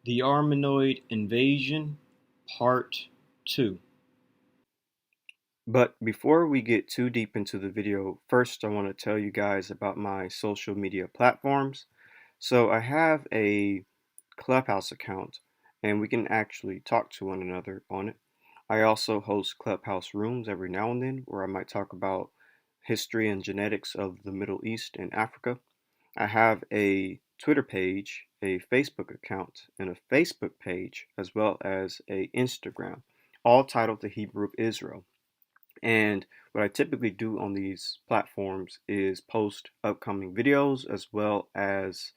The Armenoid Invasion, Part 2. But before we get too deep into the video, first I want to tell you guys about my social media platforms. So I have a Clubhouse account, and we can actually talk to one another on it. I also host Clubhouse rooms every now and then where I might talk about history and genetics of the Middle East and Africa. I have a Twitter page, a Facebook account, and a Facebook page, as well as a Instagram, all titled The Hebrew of Israel. And what I typically do on these platforms is post upcoming videos as well as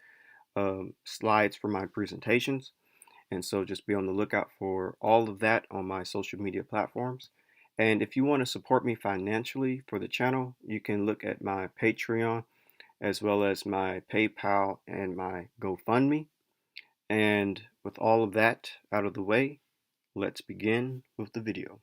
slides for my presentations. And so just be on the lookout for all of that on my social media platforms. And if you want to support me financially for the channel, you can look at my Patreon as well as my PayPal and my GoFundMe. And with all of that out of the way, let's begin with the video.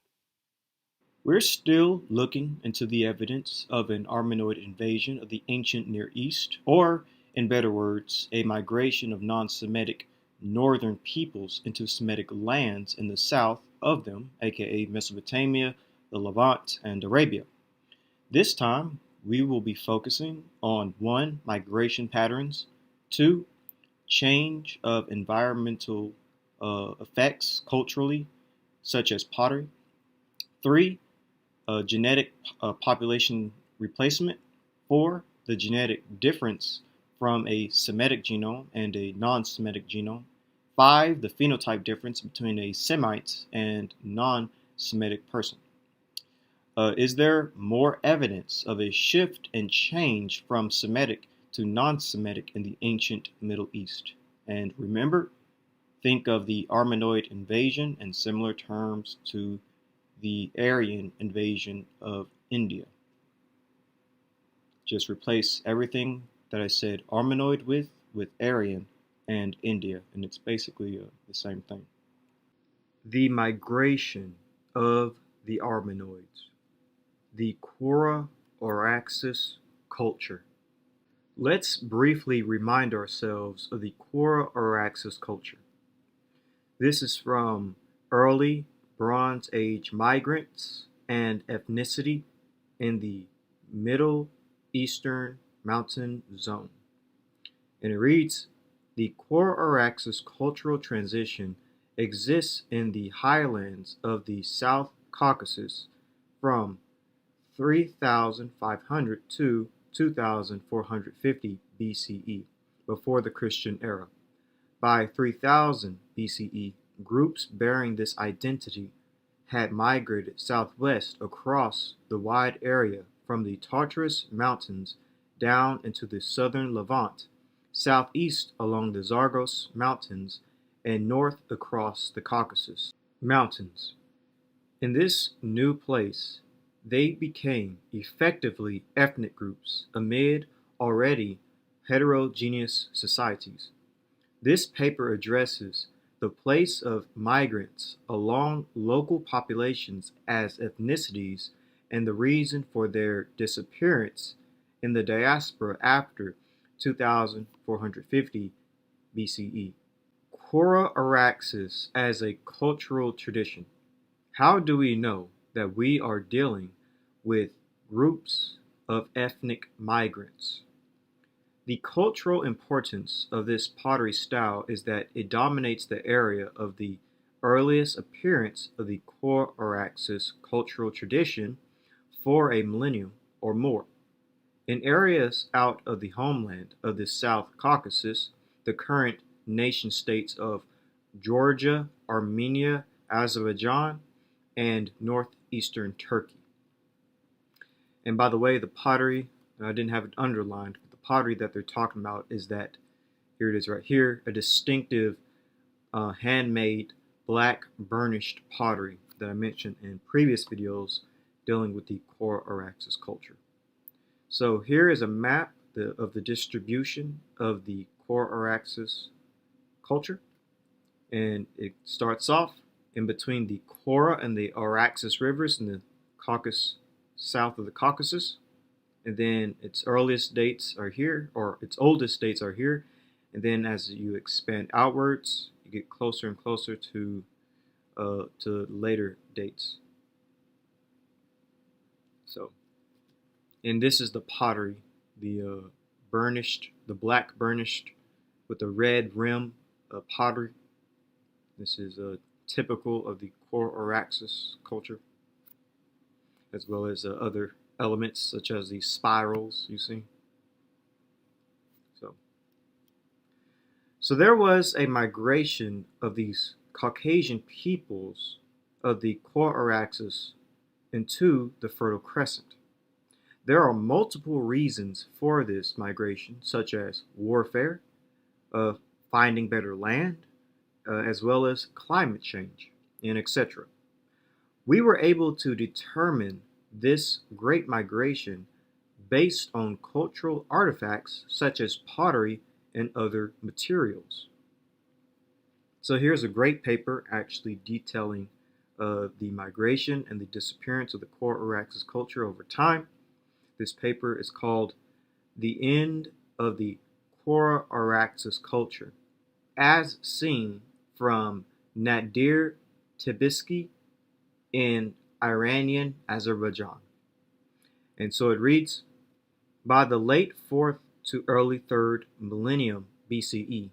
We're still looking into the evidence of an Armenoid invasion of the ancient Near East, or, in better words, a migration of non-Semitic northern peoples into Semitic lands in the south of them, aka Mesopotamia, the Levant, and Arabia. This time, we will be focusing on 1. Migration patterns, 2. Change of environmental effects culturally, such as pottery, 3. Genetic population replacement, 4. The genetic difference from a Semitic genome and a non-Semitic genome, 5. The phenotype difference between a Semite and non-Semitic person. Is there more evidence of a shift and change from Semitic to non-Semitic in the ancient Middle East? And remember, think of the Armenoid invasion in similar terms to the Aryan invasion of India. Just replace everything that I said Armenoid with Aryan and India, and it's basically the same thing. The migration of the Armenoids. The Quora Araxes culture. Let's briefly remind ourselves of the Quora Araxes culture. This is from early Bronze Age migrants and ethnicity in the Middle Eastern mountain zone. And it reads, the Quora Araxes cultural transition exists in the highlands of the South Caucasus from 3,500 to 2,450 BCE, before the Christian era. By 3000 BCE, groups bearing this identity had migrated southwest across the wide area from the Tartarus Mountains down into the southern Levant, southeast along the Zagros Mountains, and north across the Caucasus Mountains. In this new place, they became effectively ethnic groups amid already heterogeneous societies. This paper addresses the place of migrants along local populations as ethnicities and the reason for their disappearance in the diaspora after 2450 BCE. Quora Araxes as a cultural tradition. How do we know that we are dealing with groups of ethnic migrants? The cultural importance of this pottery style is that it dominates the area of the earliest appearance of the Quora Araxes cultural tradition for a millennium or more. In areas out of the homeland of the South Caucasus, the current nation states of Georgia, Armenia, Azerbaijan, and northeastern Turkey. And by the way, the pottery, I didn't have it underlined, but the pottery that they're talking about is that, here it is right here, a distinctive handmade black burnished pottery that I mentioned in previous videos dealing with the Quora Araxes culture. So here is a map of the distribution of the Quora Araxes culture, and it starts off in between the Quora and the Araxes rivers in the Caucasus, south of the Caucasus, and then its earliest dates are here, or its oldest dates are here, And then as you expand outwards, you get closer and closer to later dates. So, and this is the pottery, the black burnished with a red rim pottery. This is typical of the core Araxes culture, as well as other elements such as the spirals you see. So there was a migration of these Caucasian peoples of the core Araxes into the Fertile Crescent. There are multiple reasons for this migration, such as warfare, finding better land, as well as climate change, and etc. We were able to determine this great migration based on cultural artifacts such as pottery and other materials. So here's a great paper actually detailing the migration and the disappearance of the core Araxes culture over time. This paper is called The End of the Core Araxes Culture, as seen from Nadir Tbilisi in Iranian Azerbaijan. And so it reads, by the late 4th to early 3rd millennium BCE,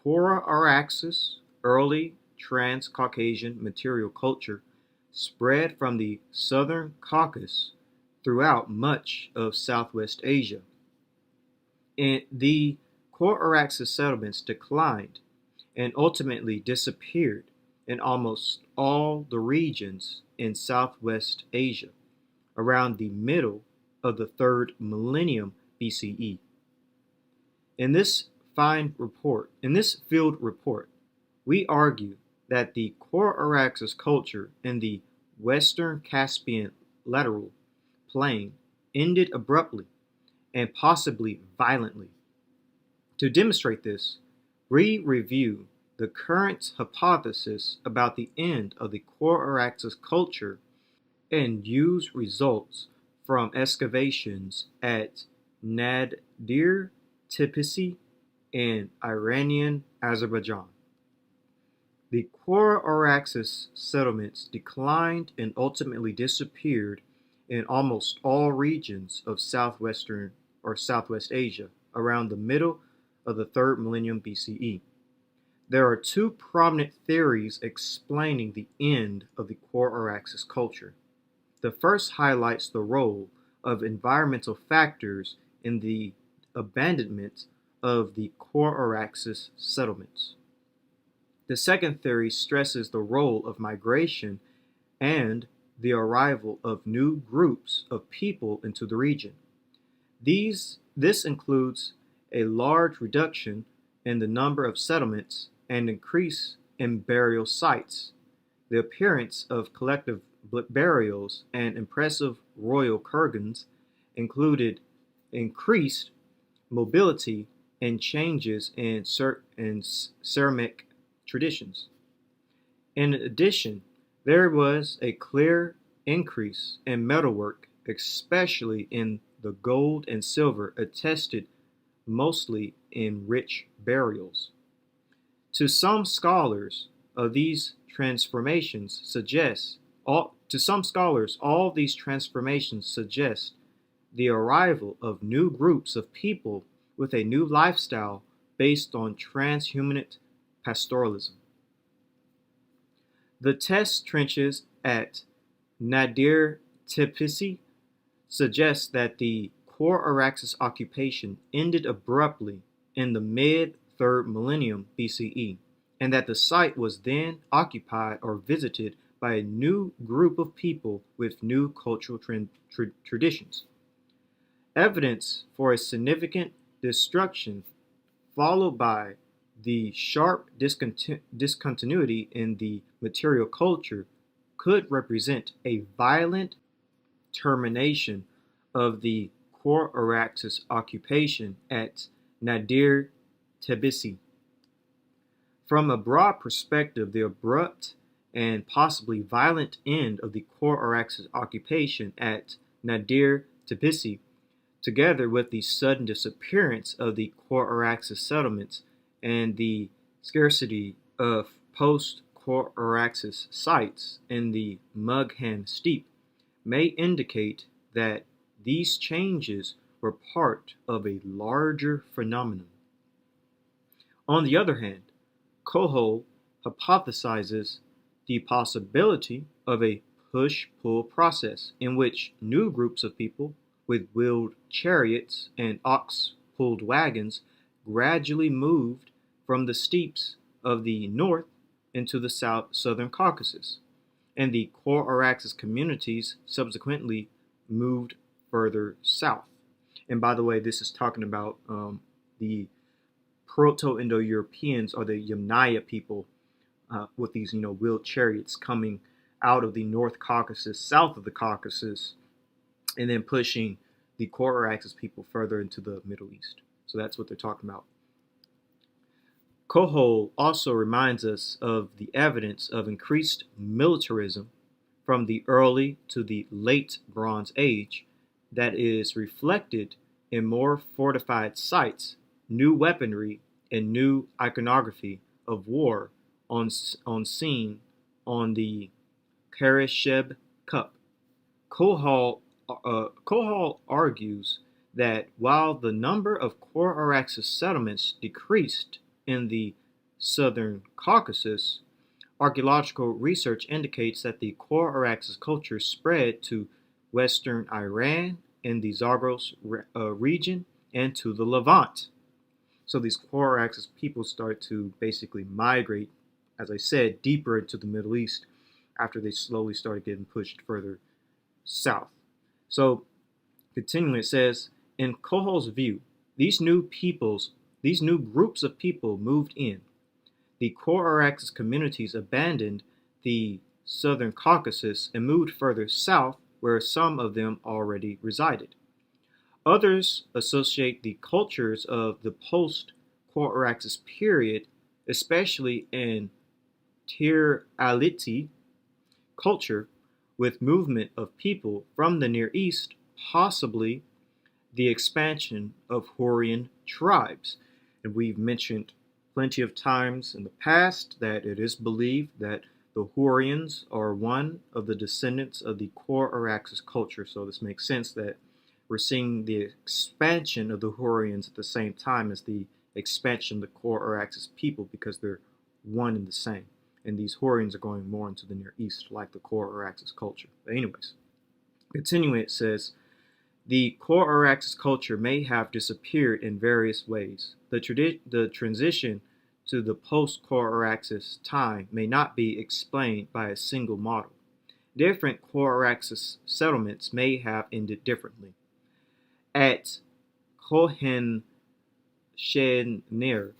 core Araxes, early Trans-Caucasian material culture, spread from the southern Caucasus throughout much of Southwest Asia. And the core Araxes settlements declined and ultimately disappeared in almost all the regions in Southwest Asia around the middle of the 3rd millennium BCE. In this field report, we argue that the core Araxes culture in the Western Caspian lateral plain ended abruptly and possibly violently. To demonstrate this, we review the current hypothesis about the end of the core Araxes culture and use results from excavations at Nadir Tbilisi in Iranian Azerbaijan. The core Araxes settlements declined and ultimately disappeared in almost all regions of Southwest Asia around the middle of the 3rd millennium BCE. There are two prominent theories explaining the end of the core Araxes culture. The first highlights the role of environmental factors in the abandonment of the core Araxes settlements. The second theory stresses the role of migration and the arrival of new groups of people into the region. This includes a large reduction in the number of settlements and increase in burial sites, the appearance of collective burials and impressive royal kurgans included increased mobility and changes in ceramic traditions. In addition, there was a clear increase in metalwork, especially in the gold and silver attested mostly in rich burials. To some scholars, all these transformations suggest the arrival of new groups of people with a new lifestyle based on transhumanist pastoralism. The test trenches at Nadir Tbilisi suggest that the core Araxes occupation ended abruptly in the mid-3rd millennium BCE, and that the site was then occupied or visited by a new group of people with new cultural traditions. Evidence for a significant destruction followed by the sharp discontinuity in the material culture could represent a violent termination of the core Araxes occupation at Nadir Tbilisi. From a broad perspective, the abrupt and possibly violent end of the core Araxes occupation at Nadir Tbilisi together with the sudden disappearance of the Core-Araxes settlements and the scarcity of post-Core-Araxes sites in the Mughan Steppe, may indicate that these changes were part of a larger phenomenon. On the other hand, Kohol hypothesizes the possibility of a push-pull process in which new groups of people with wheeled chariots and ox-pulled wagons gradually moved from the steppes of the north into the southern Caucasus, and the Core-Araxes communities subsequently moved further south. And by the way, this is talking about the Proto-Indo-Europeans, or the Yamnaya people, with these, wheeled chariots coming out of the North Caucasus, south of the Caucasus, and then pushing the Core-Araxes people further into the Middle East. So that's what they're talking about. Kohol also reminds us of the evidence of increased militarism from the early to the late Bronze Age that is reflected in more fortified sites, new weaponry, and new iconography of war on scene on the Karasheb Cup. Kohol argues that while the number of Core-Araxes settlements decreased in the southern Caucasus, archaeological research indicates that the Core-Araxes culture spread to western Iran and the Zagros region and to the Levant. So these Core-Araxes people start to basically migrate, as I said, deeper into the Middle East after they slowly started getting pushed further south. So continuing, it says, in Kohol's view, these new groups of people moved in. The Core-Araxes communities abandoned the southern Caucasus and moved further south, where some of them already resided. Others associate the cultures of the post-Core-Araxes period, especially in Tir Aliti culture, with movement of people from the Near East, possibly the expansion of Hurrian tribes. And we've mentioned plenty of times in the past that it is believed that the Hurrians are one of the descendants of the Core-Araxes culture. So this makes sense that we're seeing the expansion of the Hurrians at the same time as the expansion of the Core-Araxes people, because they're one and the same. And these Hurrians are going more into the Near East, like the Core-Araxes culture. But anyways, continuing, it says, the Core-Araxes culture may have disappeared in various ways. The transition to the post-Core-Araxes time may not be explained by a single model. Different Core-Araxes settlements may have ended differently. At Kohen Shenir,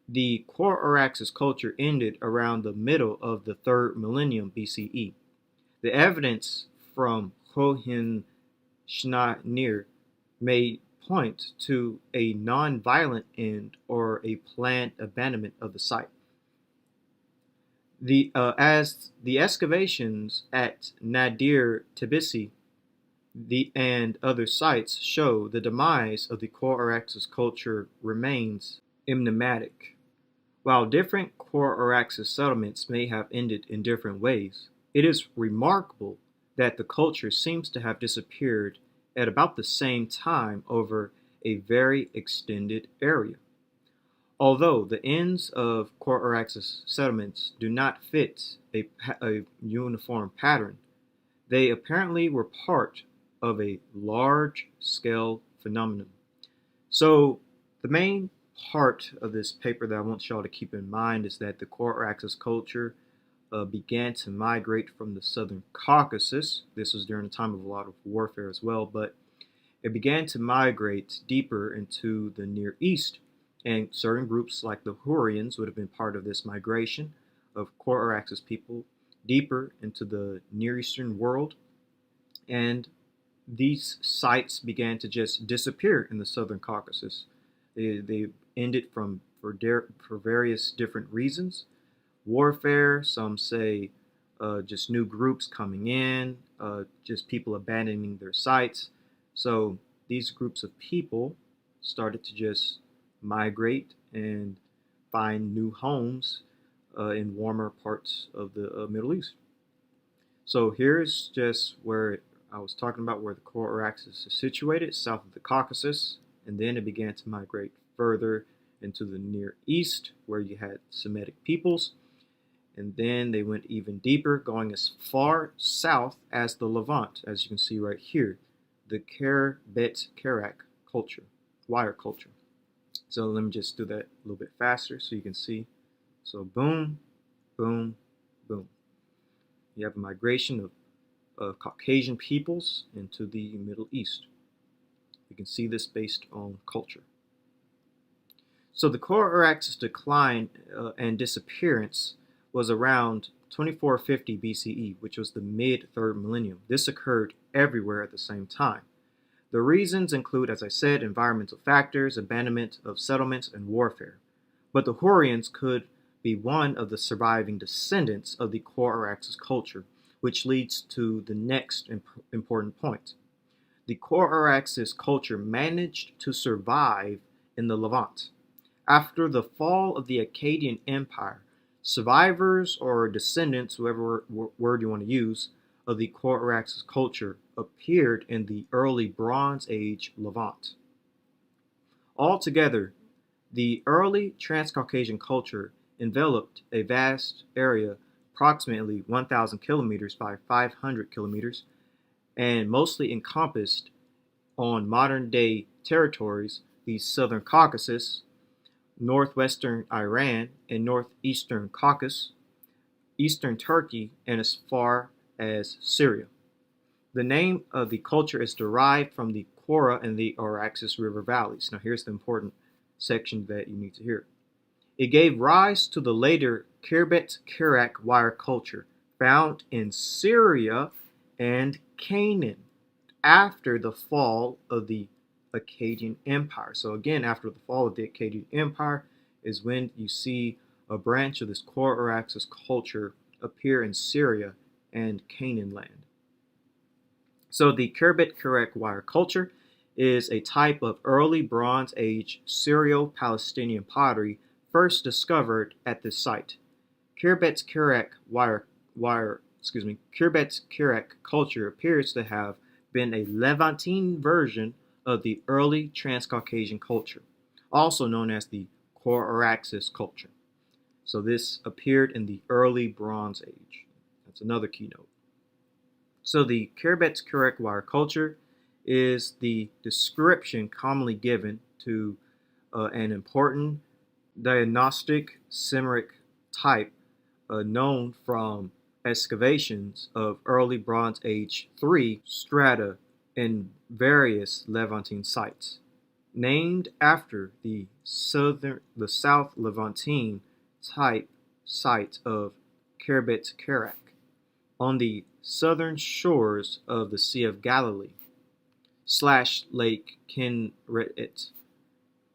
the Core-Araxes culture ended around the middle of the 3rd millennium BCE. The evidence from Kohen Shenir may point to a non-violent end or a planned abandonment of the site. As the excavations at Nadir Tbilisi and other sites show, the demise of the Core-Araxes culture remains enigmatic. While different Core-Araxes settlements may have ended in different ways, it is remarkable that the culture seems to have disappeared at about the same time over a very extended area. Although the ends of Core-Araxes settlements do not fit a uniform pattern, they apparently were part of a large-scale phenomenon. So the main part of this paper that I want y'all to keep in mind is that the Core-Araxes culture began to migrate from the southern Caucasus. This was during a time of a lot of warfare as well, but it began to migrate deeper into the Near East, and certain groups like the Hurrians would have been part of this migration of Core-Araxes people deeper into the Near Eastern world, and these sites began to just disappear in the southern Caucasus. They ended for various different reasons. Warfare, some say just new groups coming in, just people abandoning their sites. So these groups of people started to just migrate and find new homes in warmer parts of the Middle East. So here's just where I was talking about where the core axis is situated, south of the Caucasus, and then it began to migrate further into the Near East, where you had Semitic peoples, and then they went even deeper, going as far south as the Levant, as you can see right here, the Kerbet-Kerak culture, wire culture. So let me just do that a little bit faster so you can see. So boom, boom, boom. You have a migration of Caucasian peoples into the Middle East. You can see this based on culture. So the core axis decline and disappearance was around 2450 BCE, which was the mid-3rd millennium. This occurred everywhere at the same time. The reasons include, as I said, environmental factors, abandonment of settlements, and warfare. But the Hurrians could be one of the surviving descendants of the core axis culture, which leads to the next important point. The core axis culture managed to survive in the Levant. After the fall of the Akkadian Empire, survivors or descendants, whatever word you want to use, of the core axis culture appeared in the early Bronze Age Levant. Altogether, the early Transcaucasian culture enveloped a vast area, approximately 1,000 kilometers by 500 kilometers, and mostly encompassed on modern-day territories the southern Caucasus, northwestern Iran and northeastern Caucasus, eastern Turkey, and as far as Syria. The name of the culture is derived from the Quora and the Araxes River valleys. Now here's the important section that you need to hear. It gave rise to the later Kerbet-Kerak wire culture found in Syria and Canaan after the fall of the Akkadian Empire. So again, after the fall of the Akkadian Empire is when you see a branch of this core axis culture appear in Syria and Canaan land. So the Kerbet-Kerak wire culture is a type of early Bronze Age Syro-Palestinian pottery first discovered at this site. Kerbet-Kerak Kerbet-Kerak culture appears to have been a Levantine version of the early Transcaucasian culture, also known as the core axis culture. So this appeared in the early Bronze Age. That's another keynote. So the Kerbet-Kerak wire culture is the description commonly given to an important diagnostic Semitic type known from excavations of early Bronze Age 3 strata in various Levantine sites, named after the South Levantine type site of Kerbet-Kerak on the southern shores of the Sea of Galilee / Lake Kinneret.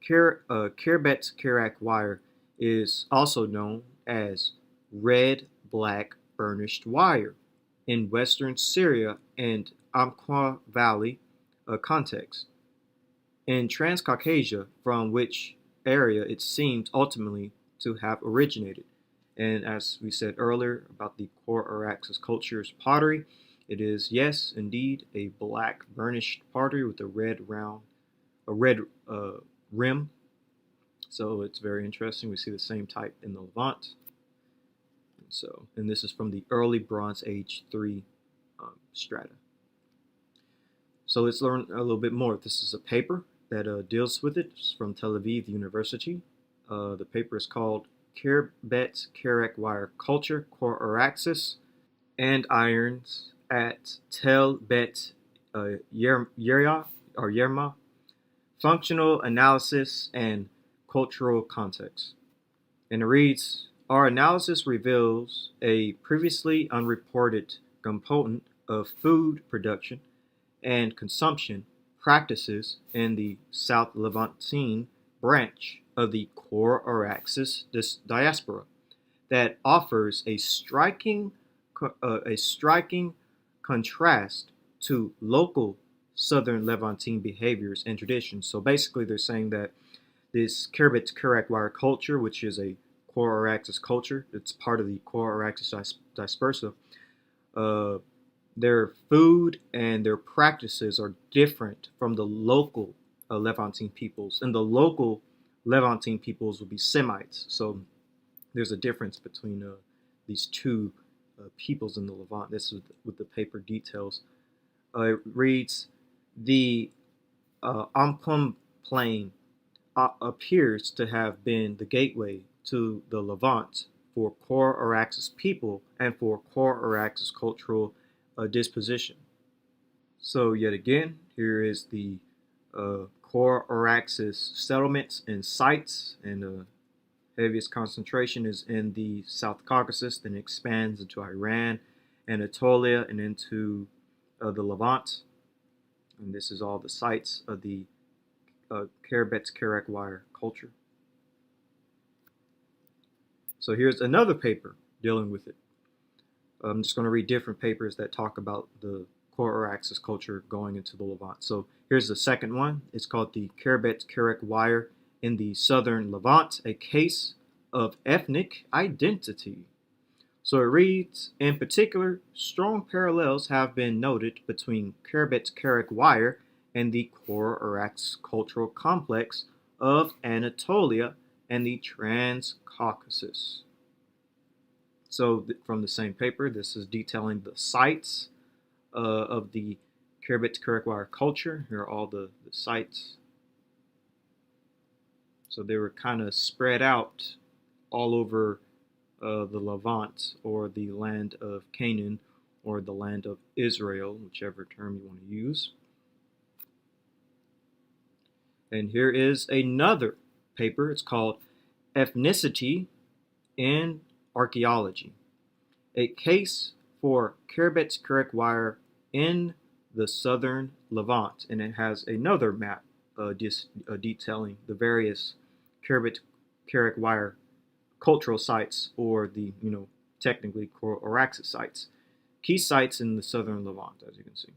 Kerbet-Kerak wire is also known as red-black burnished wire in western Syria and Amqua Valley context. In Transcaucasia, from which area it seems ultimately to have originated. And as we said earlier about the core axis culture's pottery, it is, yes, indeed, a black burnished pottery with a red rim. So it's very interesting. We see the same type in the Levant. And this is from the early Bronze Age 3 strata. So let's learn a little bit more. This is a paper that deals with it. It's from Tel Aviv University. The paper is called Kerbet-Kerak wire culture, core axis, and irons at Tel Bet Yerma, functional analysis and cultural context. And it reads, our analysis reveals a previously unreported component of food production and consumption practices in the South Levantine branch of the core axis diaspora that offers a striking contrast to local southern Levantine behaviors and traditions. So basically they're saying that this Kerbet-Kerak-Wire culture, which is a core or axis culture, it's part of the core or axis dispersa, their food and their practices are different from the local Levantine peoples. And the local Levantine peoples will be Semites. So there's a difference between these two peoples in the Levant. This is with the paper details. It reads, the Ampum plain appears to have been the gateway to the Levant for core or axis people and for core or axis cultural disposition. So yet again, here is the core or axis settlements and sites, and the heaviest concentration is in the South Caucasus, then expands into Iran, Anatolia, and into the Levant. And this is all the sites of the Kerbet-Kerak-Wire culture. So here's another paper dealing with it. I'm just going to read different papers that talk about the core or axis culture going into the Levant. So here's the second one. It's called the Kerbet-Kerak-Wire in the Southern Levant, a case of ethnic identity. So it reads, in particular, strong parallels have been noted between Kerbet-Kerak-Wire and the core or axis cultural complex of Anatolia and the Trans-Caucasus. So from the same paper, this is detailing the sites of the Kerbet-Kerak-Wire culture. Here are all the sites. So they were kind of spread out all over the Levant, or the land of Canaan, or the land of Israel, whichever term you want to use. And here is another paper. It's called Ethnicity in Archaeology, a case for Kerbet-Kerak-Wire in the Southern Levant. And it has another map detailing the various Kerbet-Kerak-Wire cultural sites, or the, technically core or axis sites. Key sites in the Southern Levant, as you can see.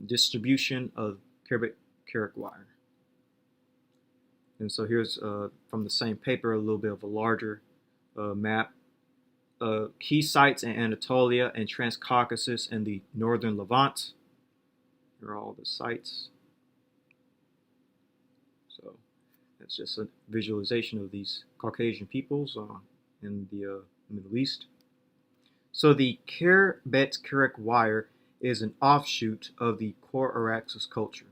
Distribution of Kerbet-Kerak-Wire. And so here's from the same paper a little bit of a larger map. Key sites in Anatolia and Trans-Caucasus and the Northern Levant. Here are all the sites. So that's just a visualization of these Caucasian peoples in the Middle East. So the Kerbet-Kerak-Wire is an offshoot of the core or axis culture.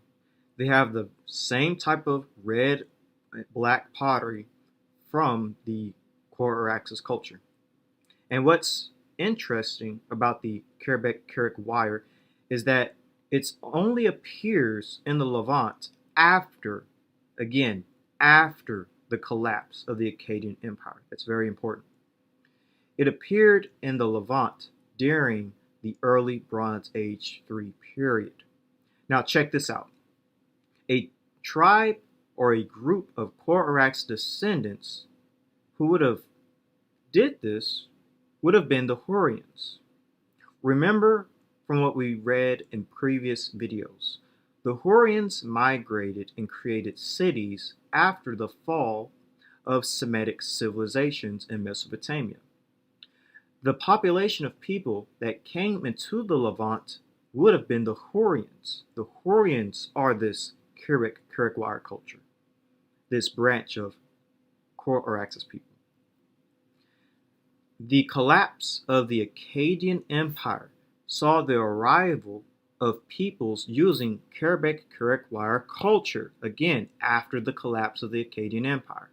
They have the same type of red black pottery from the core or axis culture. And what's interesting about the Kerbet-Kerak-Wire is that it only appears in the Levant after the collapse of the Akkadian Empire. That's very important. It appeared in the Levant during the early Bronze Age 3 period. Now check this out. A tribe or a group of core or axis descendants who would have did this would have been the Hurrians. Remember from what we read in previous videos, the Hurrians migrated and created cities after the fall of Semitic civilizations in Mesopotamia. The population of people that came into the Levant would have been the Hurrians. The Hurrians are this Kerbet-Kerak-Wire culture, this branch of core or axis people. The collapse of the Akkadian Empire saw the arrival of peoples using Kerbet-Kerak-Wire culture, again after the collapse of the Akkadian Empire,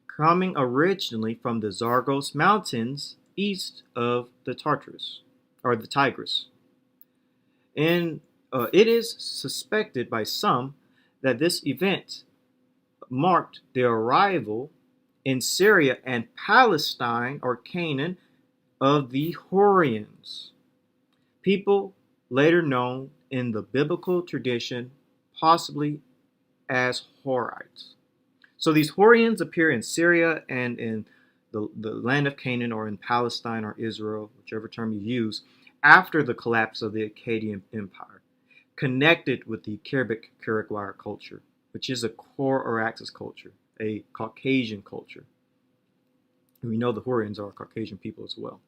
coming originally from the Zagros Mountains east of the Tartarus, or the Tigris. And it is suspected by some that this event marked the arrival in Syria and Palestine, or Canaan, of the Hurrians, people later known in the biblical tradition possibly as Horites. So these Hurrians appear in Syria and in the land of Canaan, or in Palestine or Israel, whichever term you use, after the collapse of the Akkadian Empire, connected with the Karabic-Karakwar culture, which is a core Araxes culture, a Caucasian culture. And we know the Hurrians are Caucasian people as well.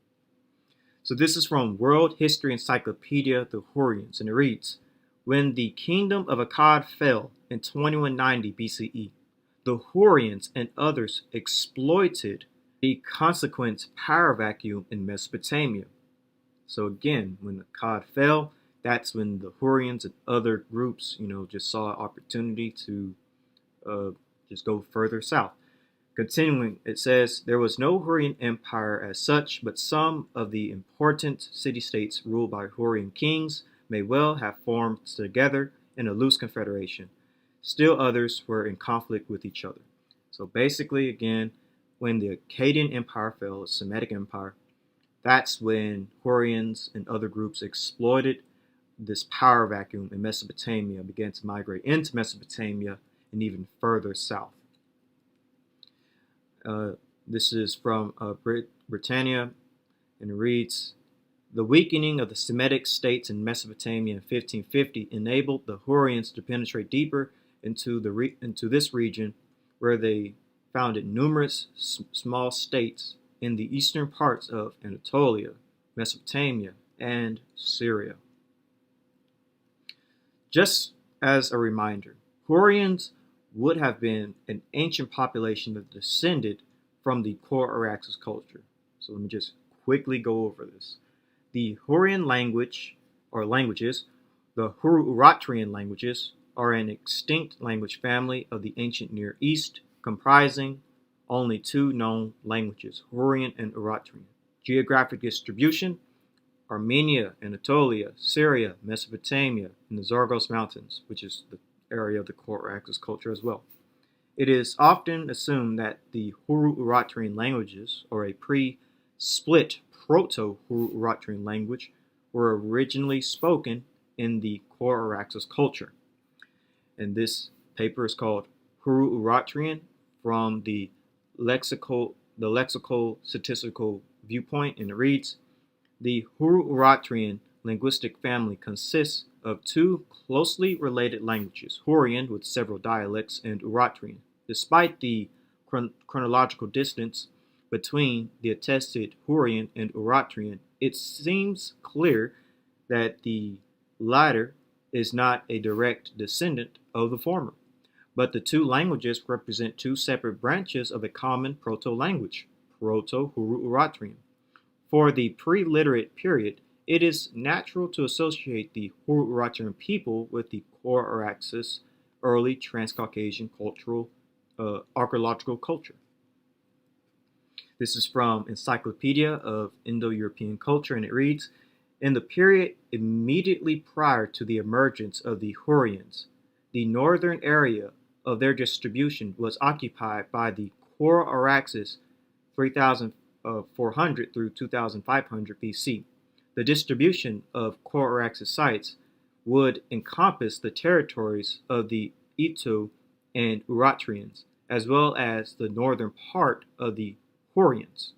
So this is from World History Encyclopedia, the Hurrians, and it reads, when the kingdom of Akkad fell in 2190 BCE, the Hurrians and others exploited the consequent power vacuum in Mesopotamia. So again, when Akkad fell, that's when the Hurrians and other groups, just saw an opportunity to just go further south. Continuing, it says, there was no Hurrian empire as such, but some of the important city-states ruled by Hurrian kings may well have formed together in a loose confederation. Still others were in conflict with each other. So basically, again, when the Akkadian Empire fell, a Semitic empire, that's when Hurrians and other groups exploited this power vacuum in Mesopotamia, began to migrate into Mesopotamia and even further south. This is from Britannia, and it reads, the weakening of the Semitic states in Mesopotamia in 1550 enabled the Hurrians to penetrate deeper into this region, where they founded numerous small states in the eastern parts of Anatolia, Mesopotamia, and Syria. Just as a reminder, Hurrians would have been an ancient population that descended from the core Araxes culture. So let me just quickly go over this. The Hurrian language, or languages, the Hurro-Uratrian languages, are an extinct language family of the ancient Near East, comprising only two known languages, Hurrian and Uratrian. Geographic distribution, Armenia, Anatolia, Syria, Mesopotamia, and the Zagros Mountains, which is the area of the core Araxes culture as well. It is often assumed that the Hurro-Uratrian languages, or a pre-split Proto-Hurro-Uratrian language, were originally spoken in the core Araxes culture. And this paper is called Hurro-Uratrian from the lexical statistical viewpoint, and it reads, the Hurro-Uratrian linguistic family consists of two closely related languages, Hurrian with several dialects and Uratrian. Despite the chronological distance between the attested Hurrian and Uratrian, it seems clear that the latter is not a direct descendant of the former, but the two languages represent two separate branches of a common proto-language, Proto-Hurro-Uratrian. For the pre-literate period, it is natural to associate the Hurro-Uratrian people with the core Araxes early Transcaucasian archaeological culture. This is from Encyclopedia of Indo-European Culture, and it reads, in the period immediately prior to the emergence of the Hurrians, the northern area of their distribution was occupied by the core Araxes 3,400 through 2,500 BC. The distribution of core Araxes sites would encompass the territories of the Ito and Uratrians, as well as the northern part of the Hurrians.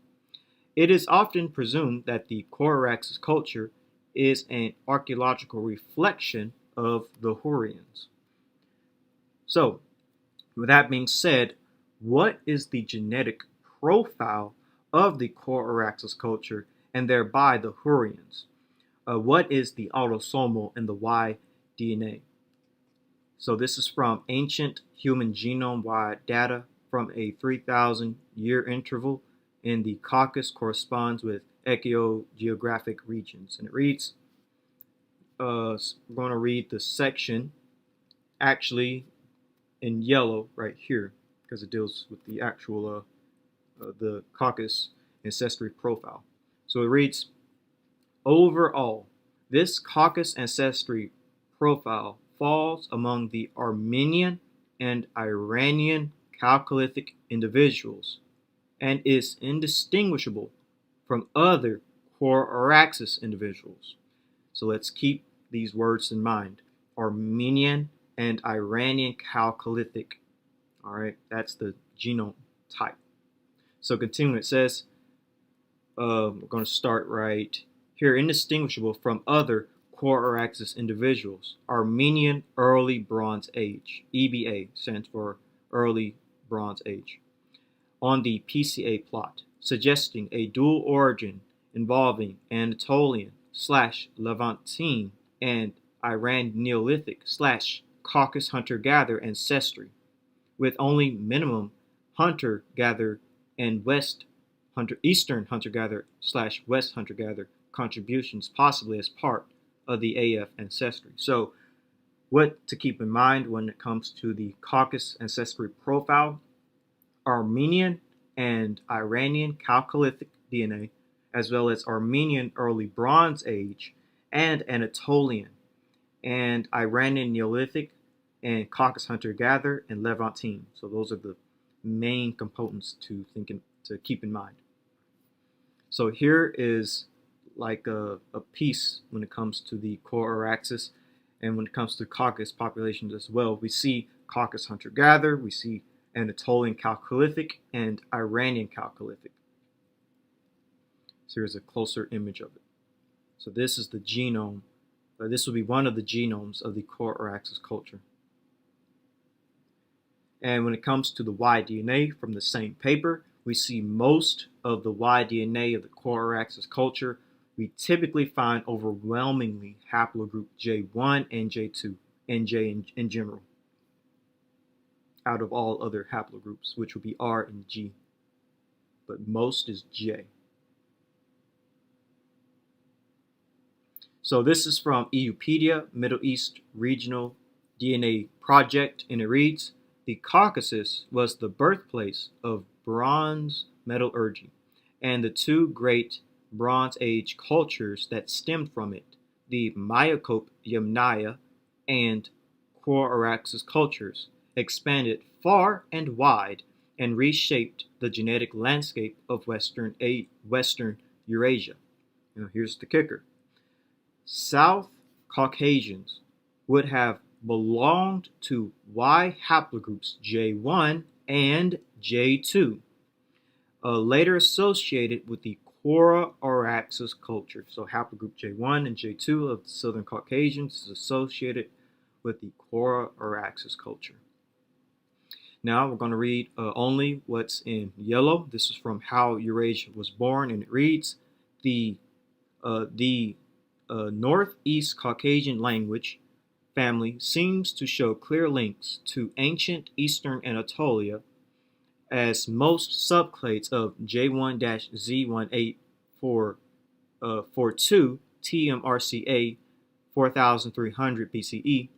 It is often presumed that the core Araxes culture is an archaeological reflection of the Hurrians. So, with that being said, what is the genetic profile of the core Araxes culture and thereby the Hurrians? What is the autosomal and the Y DNA? So this is from Ancient Human Genome-Wide Data from a 3,000 year interval in the Caucasus corresponds with echiogeographic regions. And it reads, we're going to read the section actually in yellow right here because it deals with the actual the Caucasus ancestry profile. So it reads, overall, this Caucasus ancestry profile falls among the Armenian and Iranian Chalcolithic individuals and is indistinguishable from other core Araxes individuals. So let's keep these words in mind. Armenian and Iranian Chalcolithic. All right, that's the genome type. So continuing, it says, we're going to start right here indistinguishable from other core or axis individuals. Armenian Early Bronze Age, EBA stands for Early Bronze Age, on the PCA plot, suggesting a dual origin involving Anatolian / Levantine and Iran Neolithic / Caucasus hunter-gatherer ancestry, with only minimum hunter-gatherer and Eastern hunter-gatherer / West hunter-gatherer contributions possibly as part of the AF ancestry. So what to keep in mind when it comes to the Caucasus ancestry profile: Armenian and Iranian Chalcolithic DNA, as well as Armenian Early Bronze Age and Anatolian and Iranian Neolithic and Caucasus hunter-gatherer and Levantine. So those are the main components to keep in mind. So here is like a piece when it comes to the core or axis, and when it comes to Caucasus populations as well. We see Caucasus hunter-gatherer, we see Anatolian Chalcolithic and Iranian Chalcolithic. So here's a closer image of it. So this is the genome, or this will be one of the genomes of the core or axis culture. And when it comes to the Y-DNA from the same paper, we see most of the Y-DNA of the core or axis culture. We typically find overwhelmingly haplogroup J1 and J2, and J in general, out of all other haplogroups, which would be R and G, but most is J. So this is from EUpedia, Middle East Regional DNA Project, and it reads, the Caucasus was the birthplace of bronze metallurgy and the two great Bronze Age cultures that stemmed from it, the Myocope Yamnaya and core or axis cultures, expanded far and wide and reshaped the genetic landscape of Western Eurasia. Now here's the kicker. South Caucasians would have belonged to Y haplogroups J1 and J2, later associated with the core or axis culture. So haplogroup J1 and J2 of the Southern Caucasians is associated with the core or axis culture. Now we're going to read only what's in yellow. This is from How Eurasia Was Born, and it reads, the Northeast Caucasian language family seems to show clear links to ancient Eastern Anatolia, as most subclades of J1-Z1842 TMRCA 4300 BCE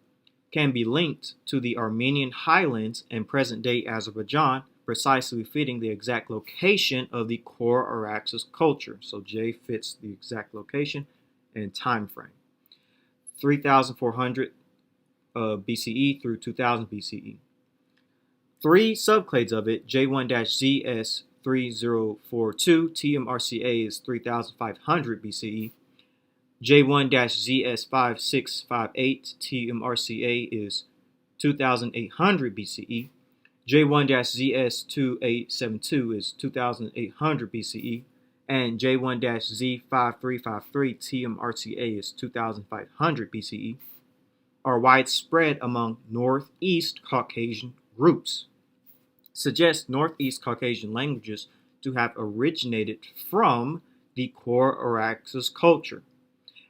can be linked to the Armenian highlands and present-day Azerbaijan, precisely fitting the exact location of the core or axis culture. So J fits the exact location and time frame. 3400 BCE through 2000 BCE. Three subclades of it, J1-ZS3042 TMRCA is 3500 BCE, J1-ZS5658 TMRCA is 2800 BCE, J1-ZS2872 is 2800 BCE, and J1-Z5353 TMRCA is 2500 BCE, are widespread among Northeast Caucasian groups. Suggests Northeast Caucasian languages to have originated from the core or axis culture,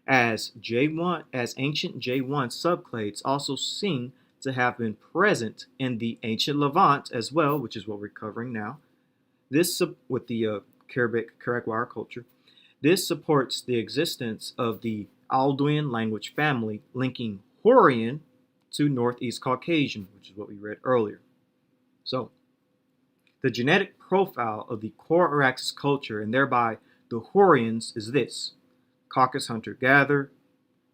as ancient J1 subclades also seem to have been present in the ancient Levant as well, which is what we're covering now. This with the Karakwar culture. This supports the existence of the Alduin language family linking Hurrian to Northeast Caucasian, which is what we read earlier. So, the genetic profile of the core or axis culture, and thereby the Hurrians, is this: Caucasus hunter-gatherer,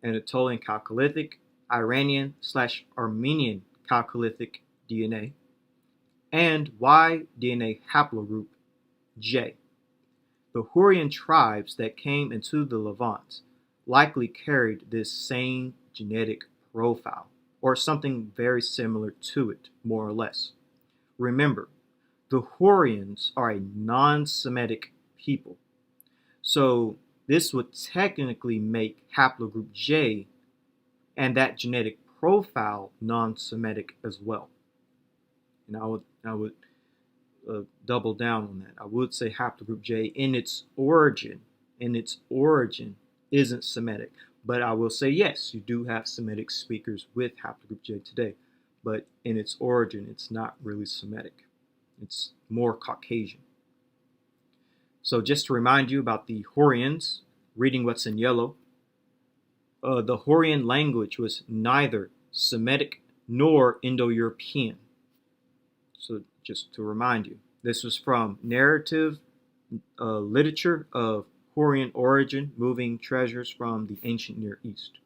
Anatolian Chalcolithic, Iranian/Armenian Chalcolithic DNA, and Y DNA haplogroup J. The Hurrian tribes that came into the Levant likely carried this same genetic profile, or something very similar to it, more or less. Remember, the Hurrians are a non-Semitic people. So this would technically make haplogroup J and that genetic profile non-Semitic as well. And I would double down on that. I would say haplogroup J in its origin isn't Semitic. But I will say, yes, you do have Semitic speakers with haplogroup J today. But in its origin, it's not really Semitic. It's more Caucasian. So just to remind you about the Hurrians, reading what's in yellow, the Hurrian language was neither Semitic nor Indo-European. So just to remind you, this was from narrative literature of Hurrian origin, moving treasures from the ancient Near East.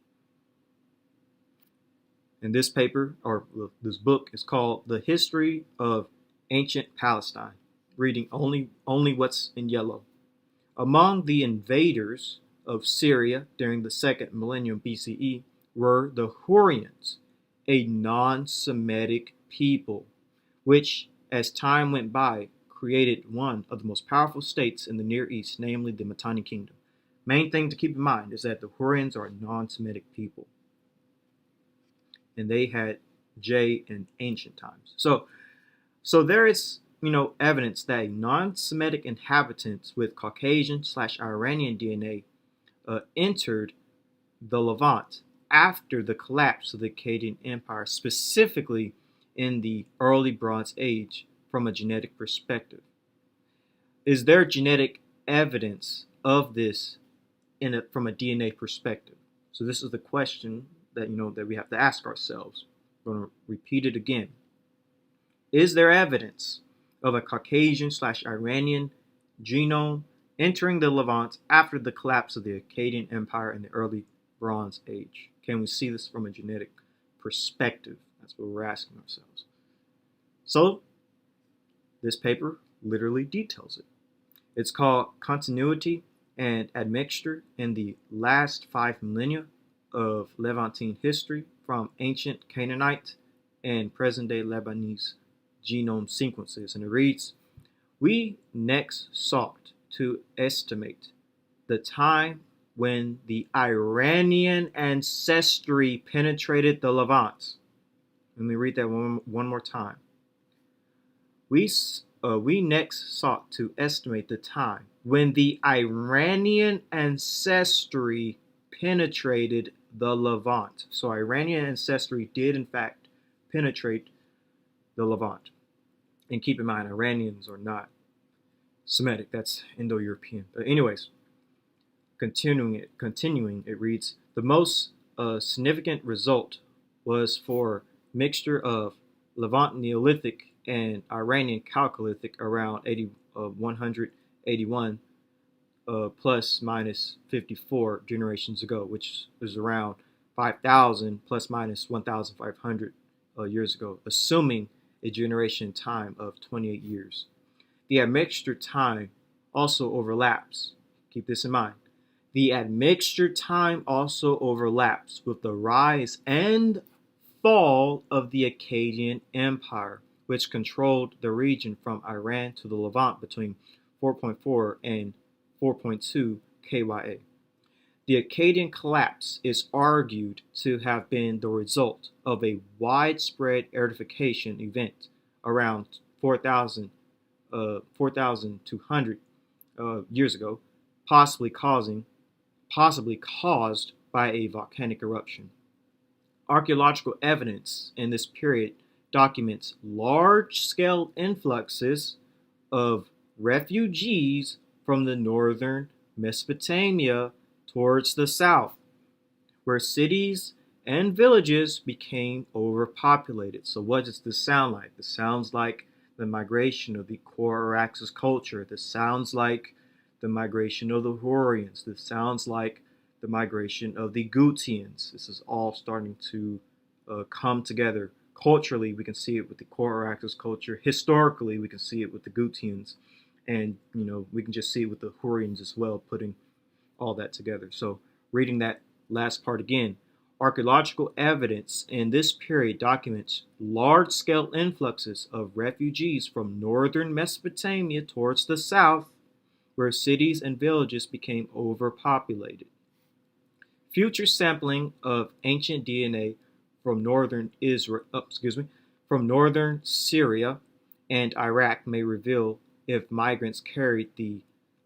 And this paper, or this book, is called The History of Ancient Palestine, reading only what's in yellow. Among the invaders of Syria during the second millennium BCE were the Hurrians, a non-Semitic people, which, as time went by, created one of the most powerful states in the Near East, namely the Mitanni Kingdom. Main thing to keep in mind is that the Hurrians are a non-Semitic people, and they had J in ancient times. So there is, evidence that non-Semitic inhabitants with Caucasian/Iranian DNA entered the Levant after the collapse of the Akkadian Empire, specifically in the early Bronze Age, from a genetic perspective. Is there genetic evidence of this from a DNA perspective? So this is the question that that we have to ask ourselves. I'm going to repeat it again. Is there evidence of a Caucasian/Iranian genome entering the Levant after the collapse of the Akkadian Empire in the early Bronze Age? Can we see this from a genetic perspective? That's what we're asking ourselves. So this paper literally details it. It's called Continuity and Admixture in the Last 5 Millennia of Levantine History from Ancient Canaanite and Present-day Lebanese Genome Sequences. And it reads, we next sought to estimate the time when the Iranian ancestry penetrated the Levant. Let me read that one more time. We next sought to estimate the time when the Iranian ancestry penetrated the Levant. So Iranian ancestry did in fact penetrate the Levant. And keep in mind, Iranians are not Semitic, that's Indo-European. But anyways, continuing, it reads, the most significant result was for mixture of Levant Neolithic and Iranian Chalcolithic around 181 plus minus 54 generations ago, which is around 5,000 plus minus 1,500 years ago, assuming a generation time of 28 years. The admixture time also overlaps. Keep this in mind. The admixture time also overlaps with the rise and fall of the Akkadian Empire, which controlled the region from Iran to the Levant between 4.4 and 4.2 KYA. The Akkadian collapse is argued to have been the result of a widespread airification event around 4,200 years ago, possibly caused by a volcanic eruption. Archaeological evidence in this period documents large-scale influxes of refugees from the northern Mesopotamia towards the south, where cities and villages became overpopulated. So what does this sound like? This sounds like the migration of the Araxes culture. This sounds like the migration of the Hurrians. This sounds like the migration of the Gutians. This is all starting to come together. Culturally, we can see it with the Araxes culture. Historically, we can see it with the Gutians. And, we can just see it with the Hurrians as well, putting all that together. So reading that last part again, archaeological evidence in this period documents large-scale influxes of refugees from northern Mesopotamia towards the south, where cities and villages became overpopulated. Future sampling of ancient DNA from northern Syria and Iraq may reveal if migrants carried the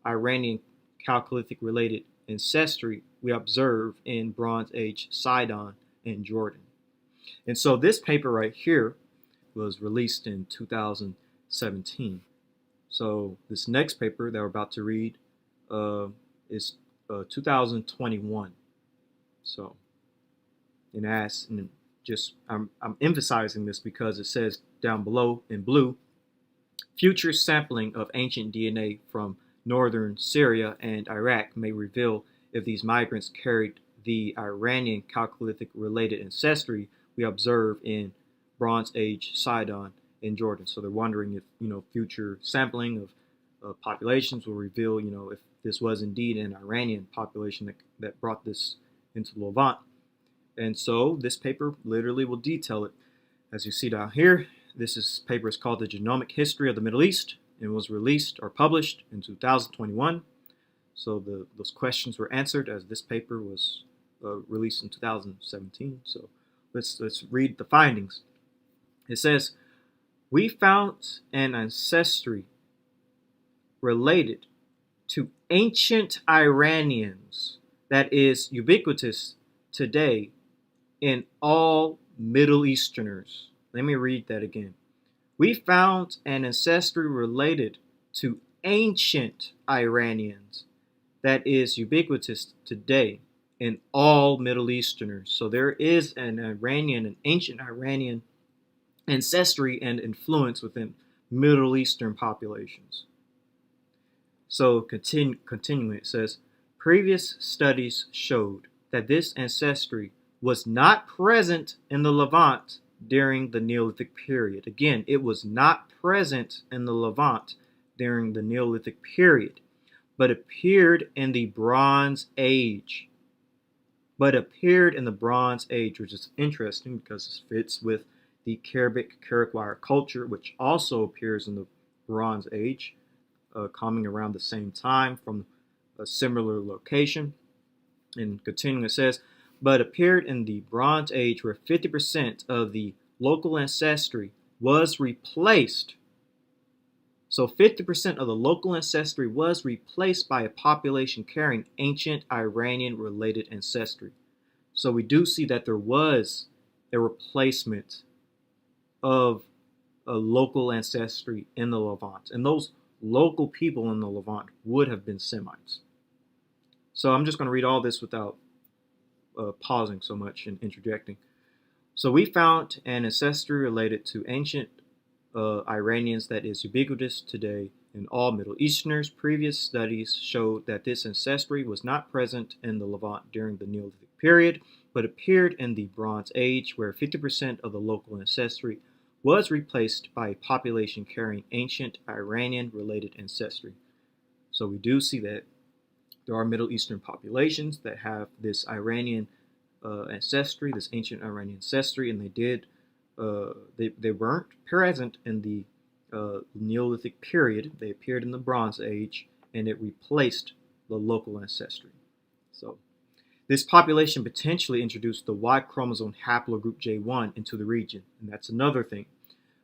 Iranian Chalcolithic-related ancestry we observe in Bronze Age Sidon and Jordan. And so this paper right here was released in 2017. So this next paper that we're about to read is 2021. So, and I'm emphasizing this because it says down below in blue, future sampling of ancient DNA from northern Syria and Iraq may reveal if these migrants carried the Iranian Chalcolithic related ancestry we observe in Bronze Age Sidon and Jordan. So they're wondering if, future sampling of populations will reveal, if this was indeed an Iranian population that brought this into the Levant. And so this paper literally will detail it. As you see down here, this paper is called The Genomic History of the Middle East and was released or published in 2021. So those questions were answered as this paper was released in 2017. So let's read the findings. It says, we found an ancestry related to ancient Iranians that is ubiquitous today in all Middle Easterners. Let me read that again. We found an ancestry related to ancient Iranians that is ubiquitous today in all Middle Easterners. So there is an ancient Iranian ancestry and influence within Middle Eastern populations. So continuing, it says, previous studies showed that this ancestry was not present in the Levant during the Neolithic period. Again, it was not present in the Levant during the Neolithic period, but appeared in the Bronze Age. Which is interesting because this fits with the Karabic-Karakwar culture, which also appears in the Bronze Age, coming around the same time from a similar location. And continuing, it says, but appeared in the Bronze Age where 50% of the local ancestry was replaced. So 50% of the local ancestry was replaced by a population carrying ancient Iranian-related ancestry. So we do see that there was a replacement of a local ancestry in the Levant. And those local people in the Levant would have been Semites. So I'm just going to read all this without pausing so much and interjecting. So we found an ancestry related to ancient Iranians that is ubiquitous today in all Middle Easterners. Previous studies showed that this ancestry was not present in the Levant during the Neolithic period, but appeared in the Bronze Age, where 50% of the local ancestry was replaced by a population carrying ancient Iranian-related ancestry. So we do see that there are Middle Eastern populations that have this Iranian ancestry, this ancient Iranian ancestry, and they weren't present in the Neolithic period. They appeared in the Bronze Age, and it replaced the local ancestry. So this population potentially introduced the Y chromosome haplogroup J1 into the region, and that's another thing.